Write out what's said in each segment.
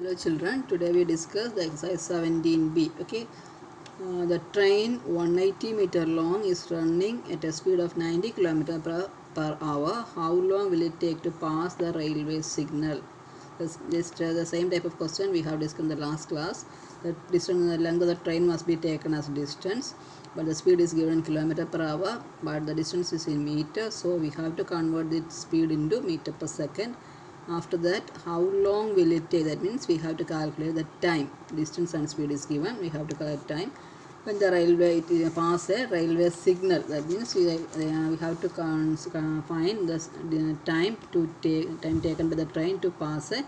Hello children, today we discuss the exercise 17b. Okay, the train 180-meter long is running at a speed of 90 km per hour. How long will it take to pass the railway signal? The same type of question we have discussed in the last class. The distance, the length of the train must be taken as distance, but the speed is given in kilometer per hour, but the distance is in meter, so we have to convert the speed into meter per second. After that, how long will it take? That means we have to calculate the time. Distance and speed is given, we have to calculate time. When the railway pass a railway signal, that means we have to find the time taken by the train to pass a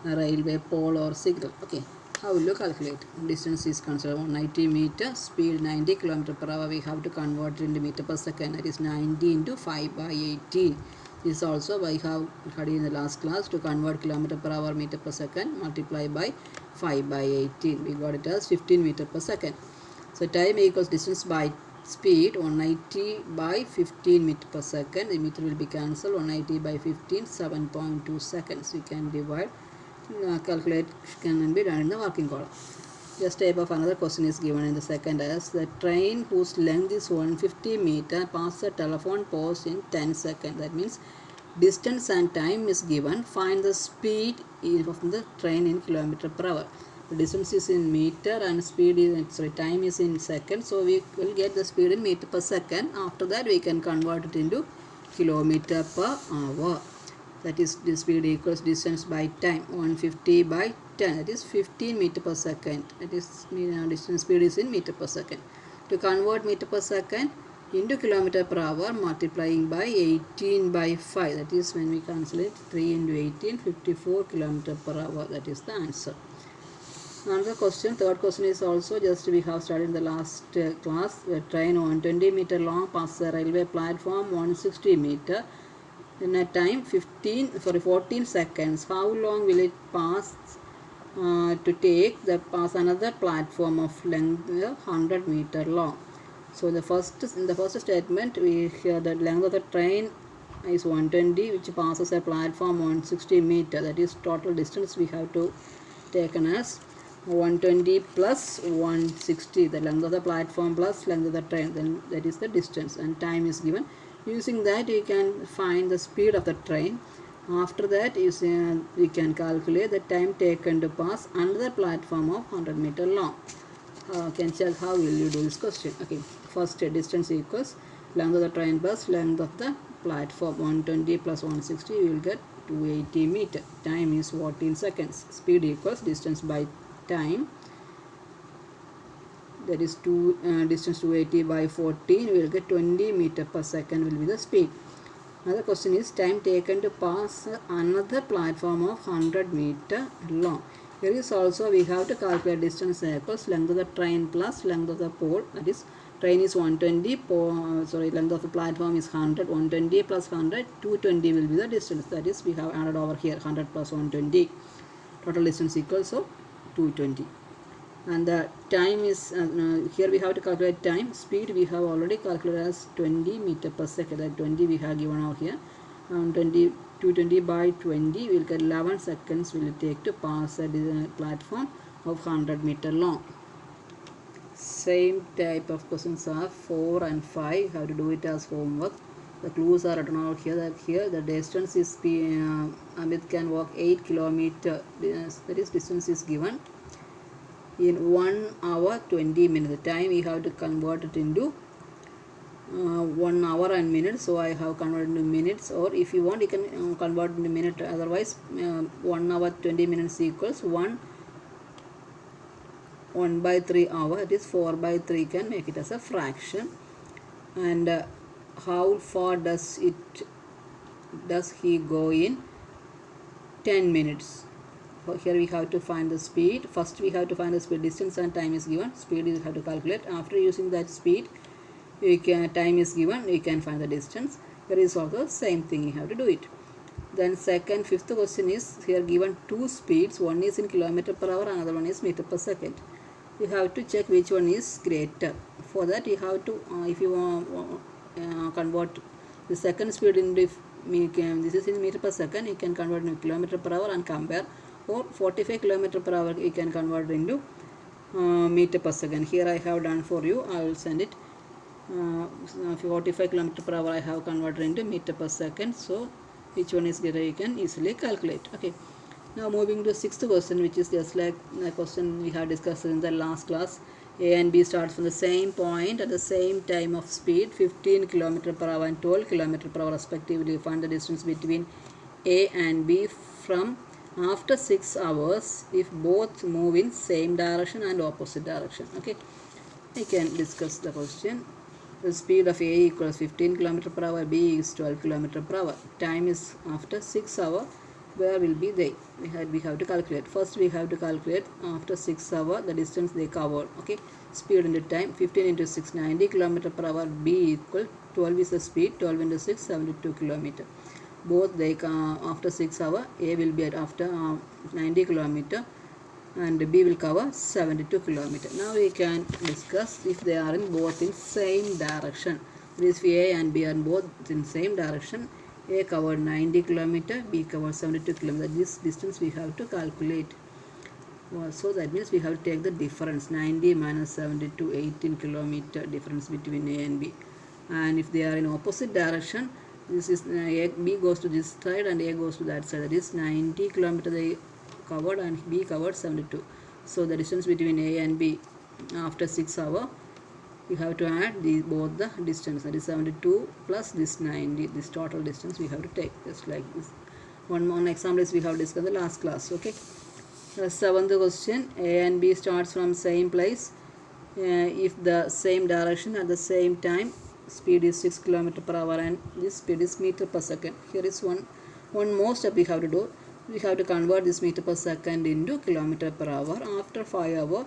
railway pole or signal. Okay, how will you calculate? Distance is considered 190 meter, speed 90 km per hour. We have to convert it into meter per second. That is 90 into 5 by 18. This also I have studied in the last class. To convert kilometer per hour meter per second, multiply by 5 by 18. We got it as 15 meter per second. So time equals distance by speed 190 by 15 meter per second. The meter will be cancelled. 190 by 15, 7.2 seconds. We can divide, calculate can be done in the working column. Just type of another question is given in the second as the train whose length is 150 meter passes a telephone post in 10 seconds. That means distance and time is given. Find the speed of the train in kilometer per hour. The distance is in meter and speed is time is in seconds. So we will get the speed in meter per second. After that we can convert it into kilometer per hour. That is the speed equals distance by time 150 by 10, that is 15 meter per second. That is distance speed is in meter per second. To convert meter per second into kilometer per hour, multiplying by 18 by 5, that is when we cancel it 3 into 18, 54 kilometer per hour. That is the answer. Another question, third question is also just we have studied in the last class. The train 120 meter long passes a railway platform 160 meter in a time 14 seconds. How long will it pass to take the pass another platform of length 100 meter long? So in the first statement we hear the length of the train is 120, which passes a platform 160 meter. That is total distance we have to taken as 120 plus 160, the length of the platform plus length of the train, then that is the distance, and time is given. Using that we can find the speed of the train. After that we can calculate the time taken to pass another platform of 100 meter long. Can check how will you do this question. Okay, first distance equals length of the train plus length of the platform 120 plus 160, we will get 280 meter. Time is 14 seconds. Speed equals distance by time, that is distance 280 by 14, we will get 20 meter per second will be the speed. Another question is time taken to pass another platform of 100 meter long. Here is also we have to calculate distance equals length of the train plus length of the pole. That is train is 120, length of the platform is 100, 120 plus 100, 220 will be the distance. That is we have added over here 100 plus 120. Total distance equals so 220. And the time is here we have to calculate time. Speed we have already calculated as 20 meter per second. That 20 we have given out here. 220 by 20 we will get 11 seconds will it take to pass a platform of 100 meter long. Same type of questions are 4 and 5. How to do it as homework. The clues are written out here. That here the distance is Amit can walk 8 kilometer. That is distance is given in 1 hour 20 minutes. The time we have to convert it into 1 hour and minutes. So I have converted into minutes, or if you want you can convert into minute. Otherwise 1 hour 20 minutes equals 1 by 3 hour. It is 4 by 3. Can make it as a fraction. And how far does he go in 10 minutes? Here we have to find the speed. First we have to find the speed. Distance and time is given. Speed we have to calculate. After using that speed, time is given, we can find the distance. Here is also same thing, you have to do it. Then fifth question is here given two speeds. One is in kilometer per hour, another one is meter per second. You have to check which one is greater. For that you have to if you convert the second speed into this is in meter per second, you can convert into kilometer per hour and compare For 45 kilometer per hour, you can convert into meter per second. Here I have done for you. I will send it. 45 kilometer per hour I have converted into meter per second. So which one is greater, you can easily calculate. Okay. Now moving to sixth question, which is just like the question we have discussed in the last class. A and B starts from the same point at the same time of speed 15 km per hour and 12 km per hour respectively. Find the distance between A and B from after 6 hours if both move in same direction and opposite direction. Okay, we can discuss the question. The speed of A equals 15 km per hour, B is 12 km per hour. Time is after 6 hours. Where will be they? We have to calculate. First we have to calculate after 6 hours the distance they covered. Okay, speed into time. 15 into 6, 90 km per hour. B equal 12 is the speed. 12 into 6, 72 km. Both they after 6 hours. A will be at after 90 km and B will cover 72 km. Now we can discuss if they are in both in same direction. This A and B are both in same direction. A covered 90 km, B covered 72 km. This distance we have to calculate. So that means we have to take the difference. 90 minus 72, 18 km difference between A and B. And if they are in opposite direction, this is B goes to this side and A goes to that side. That is 90 km they covered and B covered 72. So the distance between A and B after 6 hours, you have to add both the distance, that is 72 plus this 90, this total distance we have to take, just like this. One example is we have discussed in the last class. Okay, the seventh question, A and B starts from same place if the same direction at the same time. Speed is 6 km per hour and this speed is meter per second. Here is one more step we have to do. We have to convert this meter per second into kilometer per hour. After 5 hours,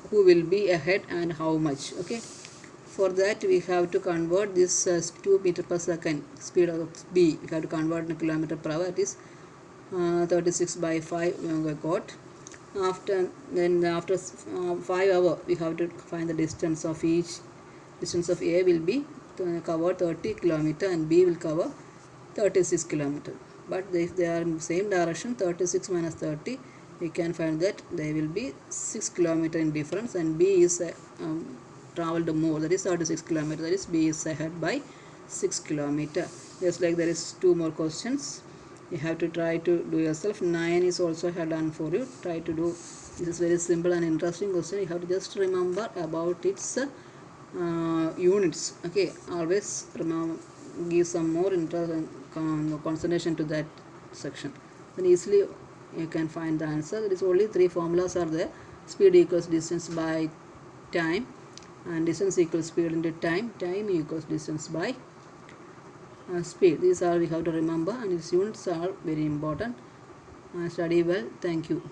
who will be ahead and how much? Okay, for that we have to convert this 2 meter per second speed of B. We have to convert in kilometer per hour. It is 36 by 5 we got. After 5 hours we have to find the distance of each. Distance of A will be cover 30 km and B will cover 36 km. But if they are in same direction, 36 minus 30, we can find that they will be 6 km in difference and B is traveled more, that is 36 km. That is B is ahead by 6 km. Just like there is 2 more questions. You have to try to do yourself. 9 is also done for you. Try to do. This is very simple and interesting question. You have to just remember about its units. Okay, always remember, give some more interest and concentration to that section. Then easily you can find the answer. There is only 3 formulas are there. Speed equals distance by time, and distance equals speed into time. Time equals distance by speed. These are we have to remember, and these units are very important. Study well. Thank you.